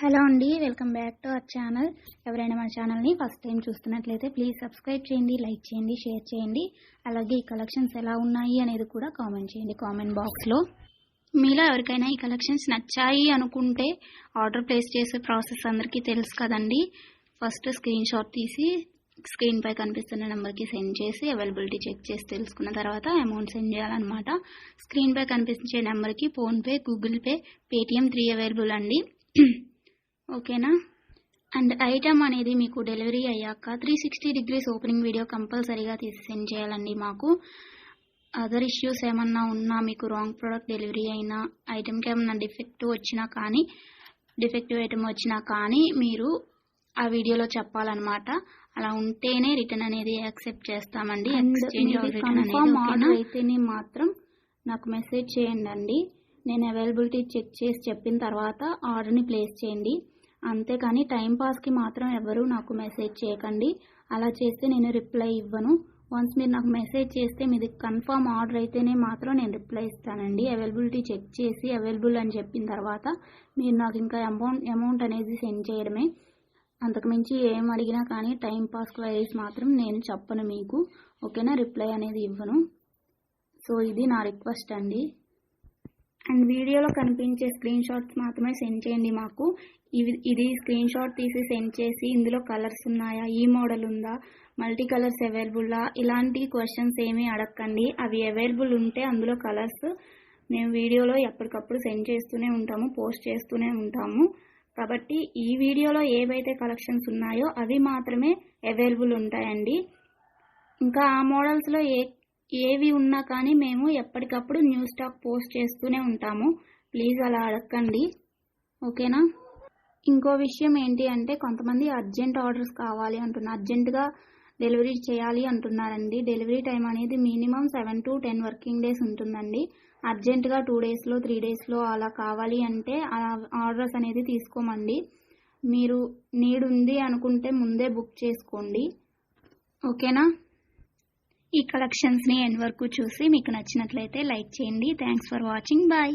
Hello అండి, welcome back to our channel. ఎవరైనా మన ఛానల్ని ఫస్ట్ టైం చూస్తున్నట్లయితే ప్లీజ్ సబ్స్క్రైబ్ చేయండి, లైక్ చేయండి, షేర్ చేయండి. అలాగే ఈ కలెక్షన్స్ ఎలా ఉన్నాయి అనేది కూడా కామెంట్ చేయండి కామెంట్ బాక్స్లో. మీలో ఎవరికైనా ఈ కలెక్షన్స్ నచ్చాయి అనుకుంటే ఆర్డర్ ప్లేస్ చేసే ప్రాసెస్ అందరికీ తెలుసు కదండి. ఫస్ట్ స్క్రీన్ షాట్ తీసి స్క్రీన్ పై కనిపిస్తున్న నెంబర్కి సెండ్ చేసి అవైలబిలిటీ చెక్ చేసి తెలుసుకున్న తర్వాత అమౌంట్ సెండ్ చేయాలన్నమాట. స్క్రీన్ పై కనిపించే నెంబర్కి PhonePe, Google pay, Paytm 3 available అండి. ఓకేనా. అండ్ ఐటమ్ అనేది మీకు డెలివరీ అయ్యాక 360 degrees ఓపెనింగ్ వీడియో కంపల్సరీగా తీసి సెండ్ చేయాలండి. మాకు అదర్ ఇష్యూస్ ఏమన్నా ఉన్నా, మీకు రాంగ్ ప్రోడక్ట్ డెలివరీ అయినా, ఐటమ్కి ఏమన్నా డిఫెక్టివ్ ఐటమ్ వచ్చినా కానీ మీరు ఆ వీడియోలో చెప్పాలన్నమాట. అలా ఉంటేనే రిటర్న్ అనేది యాక్సెప్ట్ చేస్తామండి. ఎక్స్చేంజ్ ఆర్డర్ అయితేనే మాత్రం నాకు మెసేజ్ చేయండి. నేను అవైలబిలిటీ చెక్ చేసి చెప్పిన తర్వాత ఆర్డర్ని ప్లేస్ చేయండి. అంతేకాని టైంపాస్కి మాత్రం ఎవరు నాకు మెసేజ్ చేయకండి. అలా చేస్తే నేను రిప్లై ఇవ్వను. వన్స్ మీరు నాకు మెసేజ్ చేస్తే మీది కన్ఫర్మ్ ఆర్డర్ అయితేనే మాత్రం నేను రిప్లై ఇస్తానండి. అవైలబిలిటీ చెక్ చేసి అవైలబుల్ అని చెప్పిన తర్వాత మీరు నాకు ఇంకా అమౌంట్ అనేది సెండ్ చేయడమే. అంతకుమించి ఏం అడిగినా కానీ టైంపాస్ క్వైరీస్ మాత్రం నేను చెప్పను మీకు. ఓకేనా, రిప్లై అనేది ఇవ్వను. సో ఇది నా రిక్వెస్ట్ అండి. అండ్ వీడియోలో కనిపించే స్క్రీన్ షాట్స్ మాత్రమే సెండ్ చేయండి మాకు. ఇది స్క్రీన్ షాట్ తీసి సెండ్ చేసి ఇందులో కలర్స్ ఉన్నాయా, ఈ మోడల్ ఉందా, మల్టీ కలర్స్ అవైలబుల్లా, ఇలాంటి క్వశ్చన్స్ ఏమీ అడగండి. అవి అవైలబుల్ ఉంటే అందులో కలర్స్ మేము వీడియోలో ఎప్పటికప్పుడు సెండ్ చేస్తూనే ఉంటాము, పోస్ట్ చేస్తూనే ఉంటాము. కాబట్టి ఈ వీడియోలో ఏవైతే కలెక్షన్స్ ఉన్నాయో అవి మాత్రమే అవైలబుల్ ఉంటాయండి. ఇంకా ఆ మోడల్స్లో ఏవి ఉన్నా కానీ మేము ఎప్పటికప్పుడు న్యూ స్టాక్ పోస్ట్ చేస్తూనే ఉంటాము. ప్లీజ్ అలా అడగండి. ఓకేనా. ఇంకో విషయం ఏంటి అంటే, కొంతమంది అర్జెంట్ ఆర్డర్స్ కావాలి అంటున్నారు, అర్జెంటుగా డెలివరీ చేయాలి అంటున్నారండి. డెలివరీ టైం అనేది మినిమం 7 to 10 వర్కింగ్ డేస్ ఉంటుందండి. అర్జెంటుగా 2 daysలో 3 daysలో అలా కావాలి అంటే ఆర్డర్స్ అనేది తీసుకోమండి. మీరు నీడ్ ఉంది అనుకుంటే ముందే బుక్ చేసుకోండి. ఓకేనా. ఈ కలెక్షన్స్ని ఎండ్ వరకు చూసి మీకు నచ్చినట్లయితే లైక్ చేయండి. Thanks for watching. బాయ్.